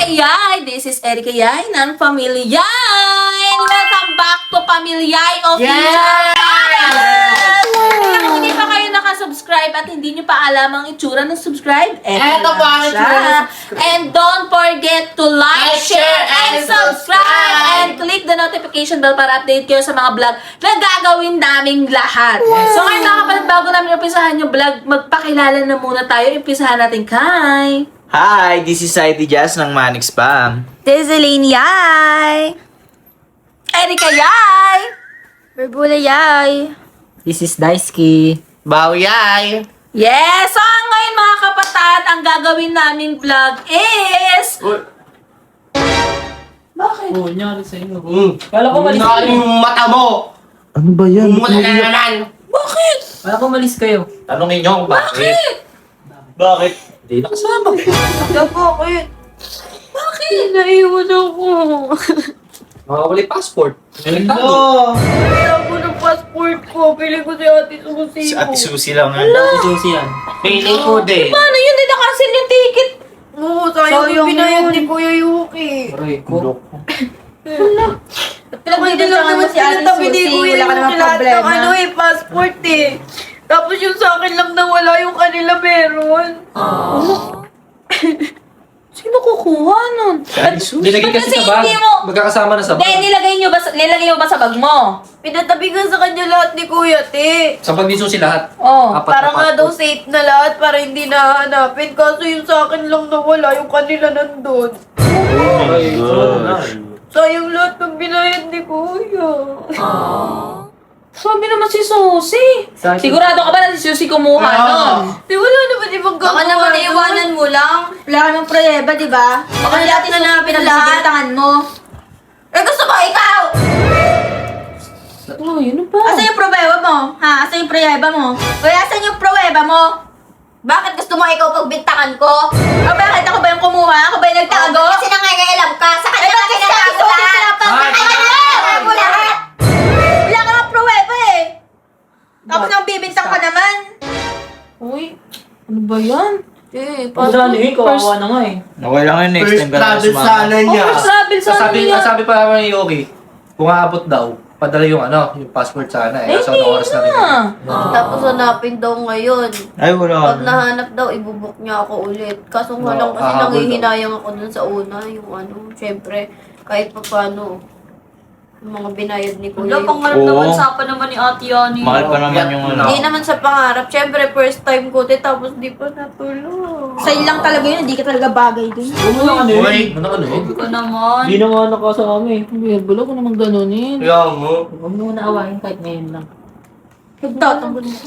Yay! This is Erika Yay ng Pamilya Yay! And welcome back to Pamilya Yay Official! Kaya kung hindi pa kayo nakasubscribe at hindi nyo pa alam ang itsura ng subscribe, Eto po ang itsura ng subscribe. And don't forget to like, share, and subscribe! And click the notification bell para update kayo sa mga vlog na gagawin naming lahat. So ngayon mga kapatid, bago namin umpisahan yung vlog, magpakilala na muna tayo. Umpisahan natin kay... Hi, this is Saidi Jazz ng Manic Spam. This is Elaine Yay! Erika Yay! Berbula Yay! This is Daisuke. Bawyay! Yes! So ngayon mga kapatid, ang gagawin naming vlog is... Bakit? Oo, nangyari sa inyo. Kala ko malis Naan kayo. yung mata mo! Ano ba yan? Mumulalanan! Bakit? Kala ko malis kayo. Tanongin nyo kung bakit. Bakit? Bakit? Hindi nakasama. Bakit? Bakit? Naiwan ako. Makakawala yung passport. Hello! Wala ko ng passport ko. Pili ko si Ate Susi Si ko. Ate Susi lang yan. Susi yan. Feeling ko din. Paano yun? Hindi nakasil yung ticket. Oo, sayang yung binayad ni Kuya Yuki. Aray ko. Pinagbibintangan mo si Ate Susi. Wala ka namang problema. Ano passport eh. Tapos yung sa akin lang nawala, yung kanila meron. Sino kukuha nun? Nilagay kasi sa bag. hindi mo... Magkakasama na sa Hindi, bag. nilagay nyo ba sa bag mo? Pinatabigan sa kanya lahat ni Kuya, te. Sa bag ni Susi lahat. Oh. Apat Para na nga daw passport. safe na lahat, para hindi nahanapin. Kaso yung sa akin lang nawala, yung kanila nandun. Aray ko. Sayang lahat ng binayad ni Kuya. Sabi naman si Susi. Sabi- Sigurado ka ba na si Susi kumuha nun? Di wala naman ibang gagawa. Baka naman iiwanan mo lang. Wala ka ng prueba, di ba? Baka lahat na namin ang binibintangan mo. Eh gusto mo ikaw! Oh, yun ba? Asan yung prueba mo? Ha? Asan yung prueba mo? Kaya asan yung prueba mo? Bakit gusto mo ikaw pagbintangan ko? O bakit ako ba yung kumuha? Ako ba yung nagtago? Kasi nangangailam ka. Sa kanya ka tinatago lahat. Sa kanya ka tinatago lahat. Wala ka ng prueba eh. Tapos nang bibintang ka naman. Uy, ano ba yan? Pagdali, kawawa na nga eh. Okay lang yun, next First time ka na travel sumama. sana niya. First travel sa Sabi pa naman ni Yogi, kung aabot daw, padala yung yung passport sana eh. Kaso ano oras na rin. Tapos hanapin daw ngayon. Ay, wala. Pag nahanap daw, ibubuk niya ako ulit. Kaso nga Oo, lang kasi hahabol nangihinayang ako dun sa una. Yung syempre, kahit pa paano, yung mga binayad ni Kuya. Wala, Yung- pangarap Oo. naman usapan naman ni Ate Yani. Mahal pa naman yung ano. Hindi naman sa pangarap. Syempre, first time ko, tapos di pa natulog. Sa'yo lang talaga yun, hindi ka talaga bagay dun. Uy! Ano ka eh? Hindi ka naman. Hindi naman nakasama eh. Wala ko naman ganunin. Kaya mo. Huwag mo na awahin kahit ngayon lang. Nagtatanggol mo.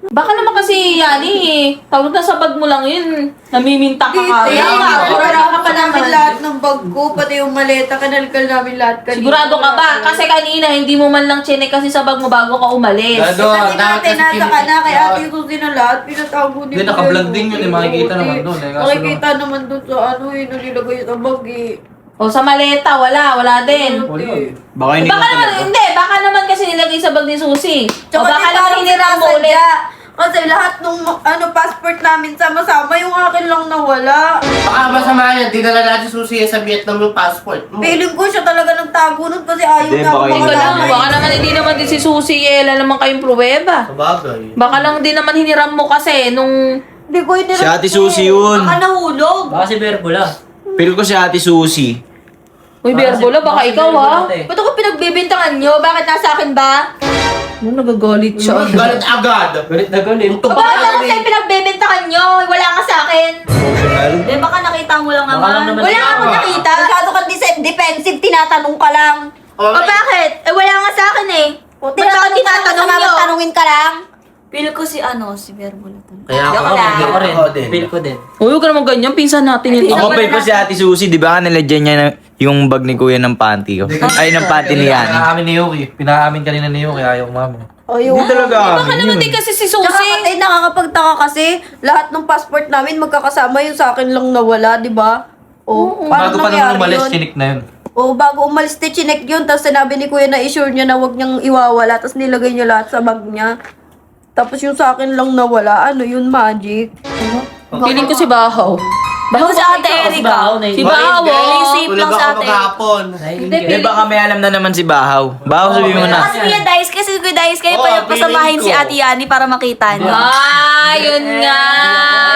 Baka naman kasi Yani eh. Tawag na sa bag mo lang yun. Namiminta ka ka. Kaya nga, Sigurado wala pa namin lahat ng bag ko, pati yung maleta, kanalkal namin lahat kanina. ka ba? Kasi kanina hindi mo man lang chinek kasi sa bag mo bago ka umalis. Gado, Kasi natin, nasa ka na, kay Ate Susi na lahat, pinatago ni Hindi, naka-vlog din yun eh, makikita naman doon eh, kaso Makikita naman doon sa nilagay sa bag eh. O sa maleta, wala din. Baka hindi Baka mo naman, talaga. hindi. Baka naman kasi nilagay sa bag ni Susi. O Tsaka baka di naman parang hiniram mo ulit. sinasadya. Kasi lahat nung passport namin sama-sama, yung akin lang nawala. Baka masama yan. Dinala natin susi sa Vietnam yung passport mo. Feeling ko siya talaga nagtago nun kasi ayaw Hindi, niya ako baka yun Ikaw lang, makasama. baka naman hindi naman din si Susi Ella naman kayong pruweba. Sabagay. Baka lang din naman hiniram mo kasi nung... Hindi ko hindi Si Ate Susi yun. Baka nahulog. Baka si Berbula. Feel ko si Ate Susi. Uy, Berbola, baka ikaw ha? Ba't ako pinagbibintangan nyo? Bakit nasa akin ba? Ano, nagagalit siya. Galit agad. Galit na galit. Bakit ako sa'yo pinagbibintangan nyo? Wala ka sa akin. Emotional. Eh, baka nakita mo lang Baka naman. lang naman Wala ikaw, akong ah. nakita. Masyado kang defensive, tinatanong ka lang. Oh, O bakit? Eh, wala nga sa akin eh. Ba't ako tinatanong nyo? Tanungin ka lang. Feel ko si Berbula. Kaya Joke ako, lang. hindi ko rin. Ako din. Feel ko din. Uy, huwag ka naman ganyan. Pinsan natin yun. Ako feel ko si Ate Susi, di ba nilagyan niya yung bag ni Kuya ng panty ko? Ay, ng panty ni Yani. Pinaamin ni Yogi. Pinaamin kanina ni Yogi, ayaw mami. Hindi talaga Baka amin naman yun. din kasi si Tsaka Susi. kasi nakakapagtaka kasi lahat ng passport namin magkakasama yung sa akin lang nawala, di ba? O, paano Bago pa naman nangyari umalis, yun? chinik na yun. O, bago umalis, chinek yun. Tapos sinabi ni Kuya na i-sure niya na wag niyang iwawala. Tapos nilagay niya lahat sa bag niya. Tapos yung sa akin lang nawala, ano yun, magic? Feeling ko si Bahaw. Baho si Ate Erika. Si Bahaw, yung safe lang sa Ate. maghapon. Di baka may alam na naman si Bahaw. Bahaw, sabihin mo na. Kasi Kuya Dice, kasi Kuya Dice, kayo Oo, pa yung pasamahin feeling si ko. Ate Yani para makita niyo. Ah, yun nga.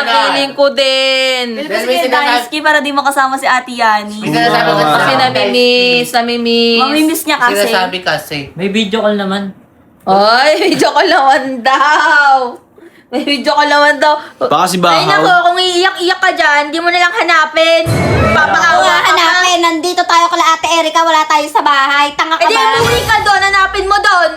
Feeling ko din. Kasi Then may Kuya sinasabi- Dice, para di makasama si Ate Yani. May sinasabi Oo, kasi Kasi Ah. namimiss. Mamimiss niya kasi. Sinasabi kasi. May video call naman. Ay, video ko naman daw. May video ko naman daw. Baka si Ay nako, Bahaw. kung iiyak-iyak ka dyan, di mo na lang hanapin. Papaawa Wala ka hanapin, nandito tayo kala Ate Erika, wala tayo sa bahay. Tanga ka Eh di, ba? umuwi ka doon, hanapin mo doon.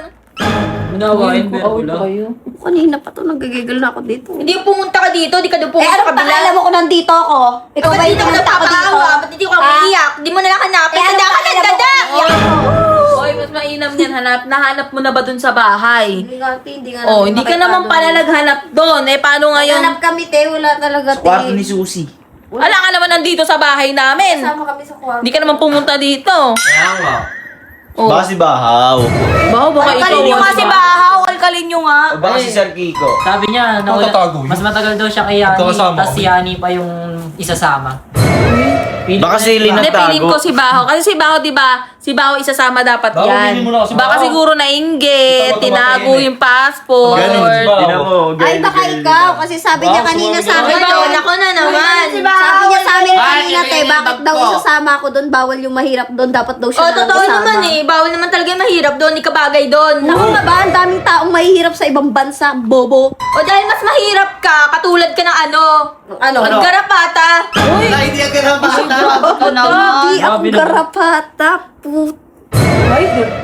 Unawain ko lang. Kanina pa to, nagagigil na ako dito. Hindi pumunta ka dito, di ka doon Eh, pumunta ano sa pa kabila. alam mo kung nandito ako? Ikaw Ba't ba di yung ka pumunta ako dito? nagpapaawa? Ba't di ka Ha? umiiyak? Di mo na lang hanapin. Eh, ano Dapat pa alam mo nagdada. kung iyak ako? Oy, mas mainam yan. Nahanap mo na ba dun sa bahay? Hindi nga Oh, namin hindi ka makita naman doon. pala naghanap doon. Eh, paano ngayon? Hanap kami, te. Wala talaga, te. Kwarto ni Susi. Wala ka naman nandito sa bahay namin. Kasama kami sa kwarto. Hindi ka naman pumunta dito. Kaya nga. Oh. Baka si Bahaw. Baho, baka ikaw. Alkalin nyo nga si Bahaw, alkalin nyo nga. O baka si Sir Kiko. Sabi niya, Matatago yun. mas matagal daw siya kay Yani, Magkakasama tapos kami. si Yani pa yung isasama. Baka si Lina Hindi, feeling Tago. ko si Baho. Kasi si Baho, di ba? Si Baho isasama dapat Baho, yan. bilhin mo na kasi Baka Baho. siguro nainggit, Ito, tinago tumatayin eh. yung passport. Ganun, tinan mo. Ay, baka ikaw. Kasi sabi niya Wow, kanina sumami sa ka akin. Ay, bawal ako na naman. Sabi niya sa amin Ay, kanina, te. yung Bakit bag daw ko. isasama ako doon? Bawal yung mahirap doon. Dapat daw siya Oh, na totoo isama. naman eh. Bawal naman talaga yung mahirap doon, di ka bagay doon. Naku nga ba, ang daming taong mahihirap sa ibang bansa. Bobo. O dahil mas mahirap ka, katulad ka ng ano, Ano? garapata. Wala, hindi ka na bata. Hindi ako Grabe naman. garapata. Put.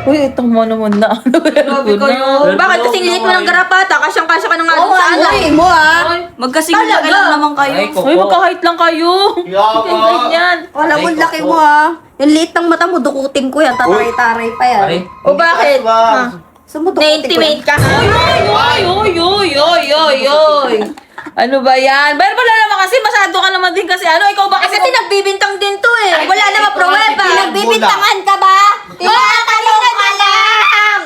Uy, itong mo naman na. Grabe kayo. Bakit kasing liit mo ng garapata? Kasyang-kasya ka na nga Oo, doon sa ang ano. laki mo ah. Magkasing laki lang naman kayo. Ay, Uy, magka-height lang kayo. Yoko. Ganyan. Wala mo, laki mo ah. Yung liit ng mata mo, dukutin ko yan. Tataray-taray pa yan. Ay, O bakit? Ha? Saan mo dukutin ko yan? Na-intimate ka ha? Oy. Ano ba yan? Pero wala naman kasi, masyado ka naman din kasi ano, ikaw ba Eh, kasi nagbibintang din to eh. Wala naman pruweba. Nagbibintangan ka ba? Tinatanong ka lang!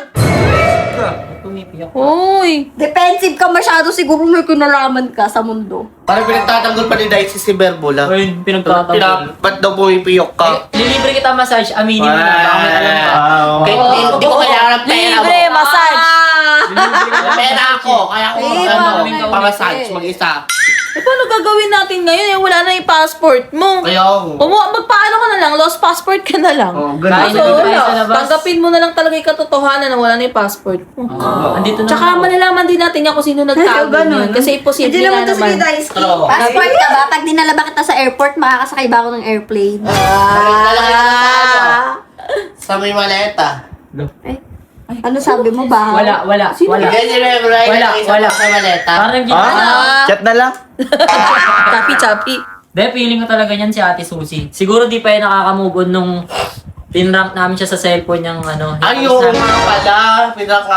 tumipiyak. Uy. Defensive ka masyado, siguro may kinalaman ka sa mundo. Parang pinagtatanggol pa ni Dice si Berbula. Ay, pinagtatanggol. Ba't daw pumipiyok ka? Lilibre kita massage, aminin mo na. Baka may alam ka. Kaya hindi ko kailangan ng pera mo. Libre, massage. Pera ako, kaya ako pamassage mag-isa. Eh, paano gagawin natin ngayon? Eh, wala na yung passport mo. Kaya ako. Magpaano ka na lang? Lost passport ka na lang. Kain Kaso, na doon tayo sa wala. labas. Tanggapin mo na lang talaga yung katotohanan na wala na yung passport mo. Andito na. Tsaka malalaman din natin yan kung sino nagtago yun. Kasi imposible nga naman. Passport ka ba? Pag dinala ba kita sa airport, makakasakay ba ako ng airplane? Sa may maleta. Ano sabi mo ba? Wala. Hindi si Berbula yung Wala, nag-isa wala. sa maleta. Parang ginawa. Chat na lang. Chapi-chapi. De, feeling ko talaga niyan si Ate Susie. Siguro di pa yan nakaka-move on nung tinrank namin siya sa cellphone niyang ano. Ayun nga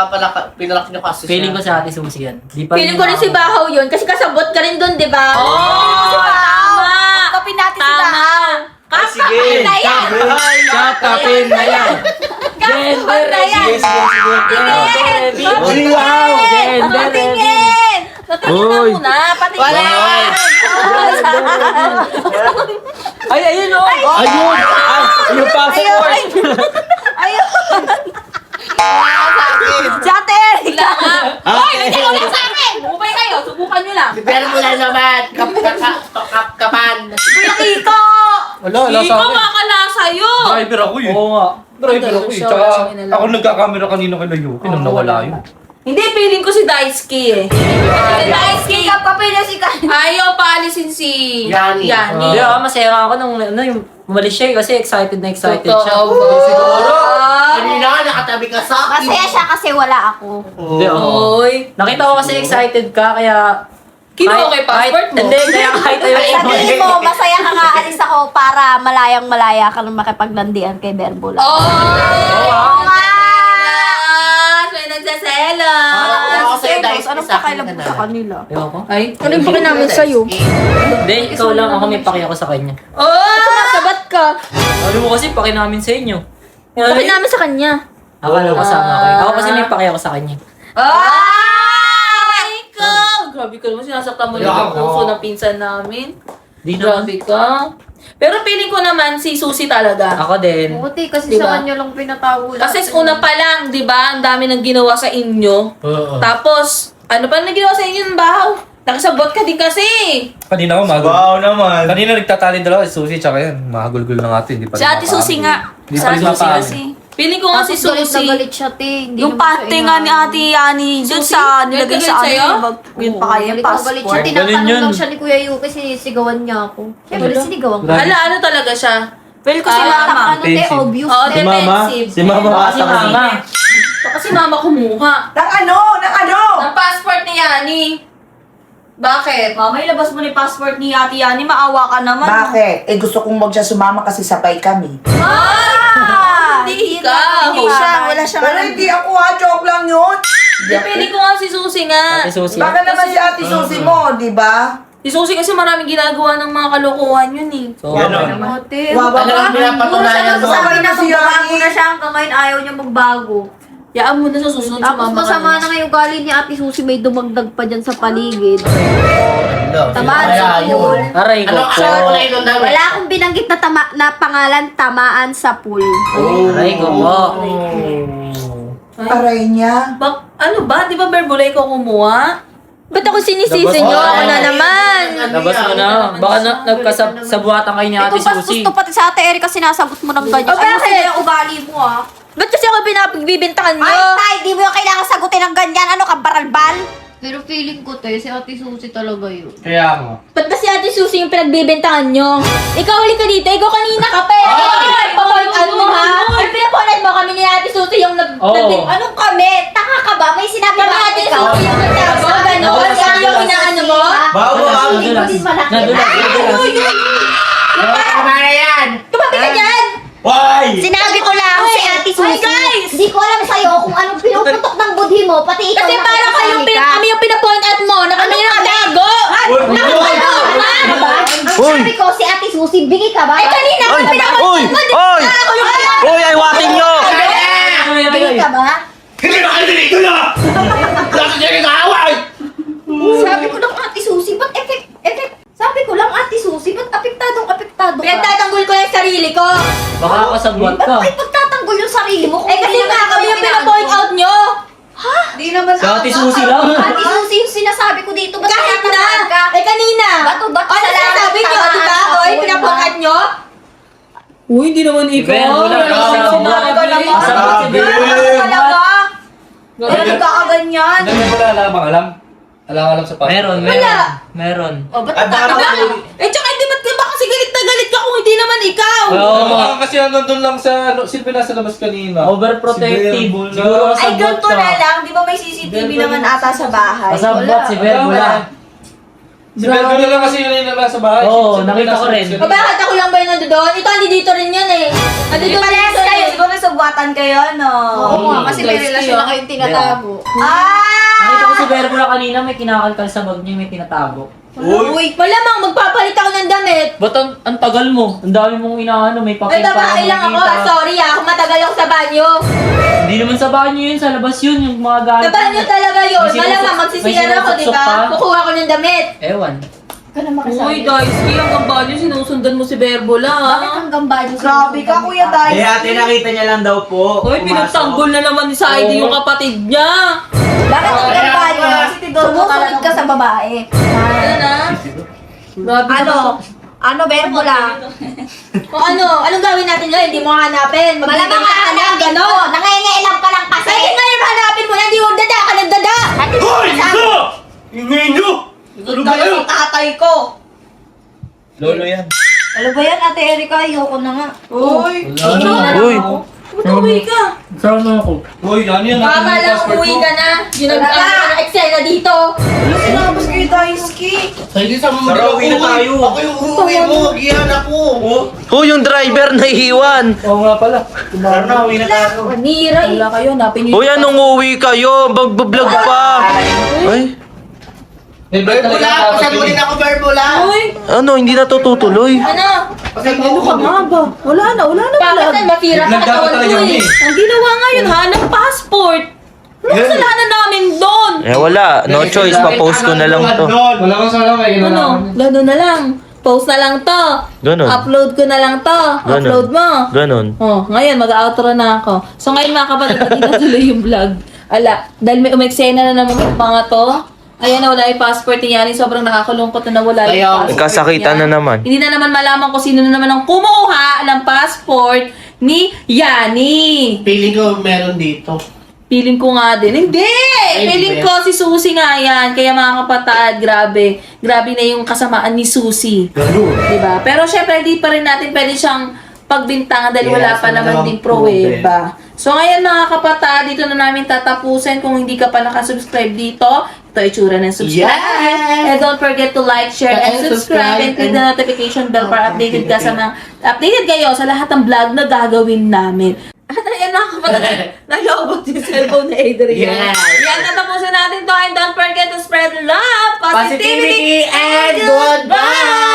pala. Pinalak niyo kasi Feeling ko siya. si Ate Susie yan. Di pa Feeling ko rin si Bahaw yun. Kasi kasabot ka rin doon, di ba? Oh, tama. Kapin natin si Tama. Bahaw. Ay, sige. Kapapin na yan. Gender na yan. Uy, wow. Patingin! Patingin na muna. Patingin na. Ay, ayun o! Ayun. Ay, yung passport. Si Ate Erika. Hoy, hindi ko lang sa akin. Umubay kayo. Subukan nyo lang. Si Berbula naman. Kapan. Kuya Kiko. Wala Hindi ko makalasa yun. Driver ako eh. Oo nga. Driver ako eh. Siya, Tsaka siya inalaman. ako nagkakamera kanina kay Layuki nang nawala yun. Hindi, feeling ko si Daisuke eh. Si Daisuke. Kapapin na si Kanye. Ayaw paalisin si Yani. Hindi ako, masaya nga ako nung ano, yung umalis siya kasi excited na excited siya. Totoo. Siguro. Kanina nakatabi ka sa akin. Masaya siya kasi wala ako. Hindi, oo. Oy. Nakita ko kasi excited ka, kaya... Kinuha ko yung passport mo. Hindi, kaya kahit ayaw Sabihin mo, masaya ka nga alis ako para malayang-malaya ka nang makipaglandian kay Berbula. Oh! May nagsaselos. Ako sa'yo, Dice. Anong pakailan mo sa kanila? Ayoko. Ay, Ano yung pakin namin sa'yo? Hindi, ikaw lang ako may paki ako sa kanya. oh! Sabat ka. Ano mo kasi paki namin sa inyo. Pakin namin sa kanya. Akala ko kasama ko. Ako kasi may paki ako sa kanya. Ay, ikaw! Grabe ka naman, sinasaktan mo yung Ayoko. puso ng pinsan namin. Di naman. Grabe ka. Pero feeling ko naman si Susie talaga. Ako din. Buti kasi Diba? sa kanya lang pinatago lang. Kasi una pa lang, di ba, ang dami nang ginawa sa inyo. Oo. Tapos, ano pa nang ginawa sa inyo ng bahaw? Nakasabot ka din kasi. Kanina ako magul. Wow naman. Kanina nagtatali dalawa, si Susie tsaka yan. Mahagulgul na nga ito, hindi pa Si Ate Susie nga. Hindi Si pa Ate rin Susie mapaamin. kasi. Feeling ko nga si Tapos galit na Susie. galit siya, te. Hindi Yung naman siya pante nga ni inaano. Ate Yani, dun Susie? sa Galit nilagay ka sa galit sa'yo? yun pa kaya yung Galit na galit siya. passport. Tinatanong Ganun yun. lang siya ni Kuya Yuki, sinisigawan niya ako. Siyempre, sinigawan ko. Grabe. Ano talaga siya? Well, kasi Ah, mama. Ano, te, Defensive. obvious. Oo, te. defensive. Si Mama Kasi mama. Kasi mama kumuha. Ng ano? Ng passport ni Yani. Bakit? Mama, ilabas mo na yung passport ni Ate Yani, maawa ka naman. Bakit? Eh gusto kong wag siya sumama kasi sabay kami. Ah! Hindi ikaw. Hindi siya, wala siyang Pero alam. hindi ako ha, joke lang yun. Feeling ko nga si Susie nga. Ate Susie. Baka naman si Ate Susie mo, di ba? Si Susie kasi maraming ginagawa ng mga kalokohan yun eh. So, Ganon. Ate, Wawa Talagang ka. pinapatunayan mo. sabay na Si magbabago Yani. na siya hanggang ngayon ayaw niya magbago. Yaan mo na sa susunod sa Tapos mama masama ka na ngayon galing ni Ate Susie, may dumagdag pa dyan sa paligid. Tamaan Kaya sa yun. pool. aray ko. Ano kasama ko na yun doon daw? Wala akong binanggit na pangalan, tamaan sa pool. Aray ko po. Aray niya. Ano ba? Di ba Berbula ikaw kumuha? Ba't ako sinisisi Labas nyo? mo. Ako na naman. Labas mo na. Baka nagkasabuhatan kayo ni Ate Ito bastos Susie. to pati sa Ate Erika sinasagot mo ng ganyan. O, bakit? Ayusin mo yung ugali mo ah. Ba't kasi ako pinagbibintangan nyo? Ay, tay, di mo yung kailangan sagutin ng ganyan. Ano ka, baralbal? Pero feeling ko, te, si Ate Susie talaga yun. Kaya mo. Ba't ba si Ate Susie yung pinagbibintangan nyo? Ikaw ulit ka dito, ikaw kanina ka pa. Papointan mo ha? Ano pinapointan mo kami ni Ate Susie yung Oo. Anong kami? Taka ka ba? May sinabi Kami ba Ate ikaw? Susie yung nagtago, gano'n? Kami yung inaano mo? Bawal. Hindi mo din malaki. Nadulas. Tama na yan! Tumabi ka dyan! Why? Sinabi ko lang si Ate Susie. guys! Hindi ko alam sa'yo kung anong pinuputok ng budhi mo, pati ikaw Kasi na parang kami yung pinapoint out mo na kami yung nagtago! Ano ba? Ang Uy! sabi ko, si Ate Susie, bigay ka ba? Ay, kanina Oy! ka pinapoint Oy! out mo! di Oy! ba? Ako yung Oy, ay watin nyo! Bigay ka ba? Hindi ba kayo dito na? Bakit kayo nag-aaway? Sabi ko lang, Ate Susie, ba't Sabi ko lang, Ate Susie, ba't apektado ka? Pinagtatanggol ko yung sarili ko! Baka kasabwat Ba't ka. mo ipagtatanggol yung sarili mo? Eh kasi nga kami yung pinapoint out nyo! Di naman Si Ate Susie lang. Ate Susie, yung sinasabi ko dito, ba't Kahit na! tinatanggol ka? Eh kanina! Bato-bato Ano sa langit, sinasabi nyo, tamaan di ba? sa Oy, pool, pinapoint ba? out nyo? Uy, hindi naman Ben, wala ka. Kasabwat si Ben. Talaga? Ano ka kaganyan? Hindi mo wala alam. Alam sa passport. Meron. O, ba't At tatanggol? Eh, tsaka hindi ba't ka ba kasi galit na galit ka kung hindi naman ikaw? Oo, kasi nandun lang sa, sino nasa labas kanina? Overprotective. Si Berbula. Siguro Ay, kasabwat ganito ka. na lang. Di ba may CCTV naman ata sa bahay? Kasabwat si Berbula. Si Berbula lang kasi yun yung nasa bahay. Oo, Si nakita ko rin. O bakit ako lang ba yung nandoon? Ito, hindi dito rin yan eh. Nandito Parehas rin kayo, Siguro may subwatan kayo, no? Oo nga, kasi may relasyon na kayong tinatago. Nakita ko si Berbula kanina, may kinakalkal sa bag niya, may tinatago. Uy, malamang magpapalit ako ng damit. Ba't ang tagal mo? Ang dami mong inaano, may papel Ay, babae lang ako. Sorry kung matagal ako sa banyo. Hindi naman sa banyo yun, sa labas yun, yung mga gamit. Sa banyo talaga yun. May Malamang sinusok- magsisiyar may ako, di sinusok ba? pa. Kukuha ko ng damit. Ewan. Uy, guys, kaya hanggang banyo sinusundan mo si Berbula. Bakit hanggang banyo? Grabe ka, Kuya Dai. Eh, ate, nakita niya lang daw po. Uy, pinagtanggol na naman ni Saidi yung kapatid niya. Bakit hanggang banyo? Sumusunod ka sa babae. Ano na? Grabe Ano, Berbula? O ano? Anong gawin natin ngayon? Hindi mo hanapin. Malamang hahanapin mo. Nangyayalam ka lang kasi. Pwede ngayon hanapin mo na. Hindi mo dada ka ng dada. Hoy! Ito! Ingay nyo! Ano ba kayo? Tatay ko. Lolo yan. Ano ba yan, Ate Erika? Ayoko na nga. Uy. Uy! Ba't uwi ka? Sama ako. Uy, ano yun? Baka Natin yung lang passport uwi mo. ka na. Yung nag-ano ng eksena dito. Ano sinabas kayo, Daisuke? Hindi sa mga Tara, uwi na tayo. Ako yung uuwi mo, giyan ako. Oh, yung driver na iwan. Oo nga pala. Tara na, uwi na tayo. Panira eh. Wala kayo, hanapin niyo. Uy, anong uwi kayo? Mag-vlog pa. Ay, Berbula, pasagutin ako, Berbula. Uy, ano, hindi na to tutuloy. Ano? ano ka nga ba? Wala na Bakit pala. na mapira Vlog ka dapat katawan talaga ko yun eh. eh. Ang ginawa ngayon, hanap passport. Ano kasalanan namin doon? Eh, wala. No choice. Pa-post ko na lang to. Wala kang sana may Ano? Gano'n na lang. Post na lang to. Ganon. Upload ko na lang to. Ganon. Upload mo. Ganon. Oh, ngayon mag-outro na ako. So ngayon mga kapatid, hindi na tuloy yung vlog. Ala, dahil may umeksena na naman yung mga to. Ayan na, wala yung passport ni Yani. Sobrang nakakalungkot na nawala yung Kaya, passport. nagkasakitan niya. na naman. Hindi na naman malaman kung sino na naman ang kumuha ng passport ni Yani. Feeling ko meron dito. Feeling ko nga din. Hindi! Ay, Feeling hindi. ko si Susie nga yan. Kaya mga kapatid, grabe. Grabe na yung kasamaan ni Susie. Diba? Pero syempre, di pa rin natin pwede siyang pagbintangan dahil Yes, wala pa wala naman namang din pruweba. So ngayon mga kapatid, dito na namin tatapusin. Kung hindi ka pa nakasubscribe dito, ito ay tsura ng subscribe. Yes! And don't forget to like, share, and subscribe. And click the notification bell para updated ka sa mga updated kayo sa lahat ng vlog na gagawin namin. At ayan mga kapatid, nalobot yung cellphone ni Adrian. Yes. Yan, tatapusin natin to. And don't forget to spread love, Positivity and goodbye!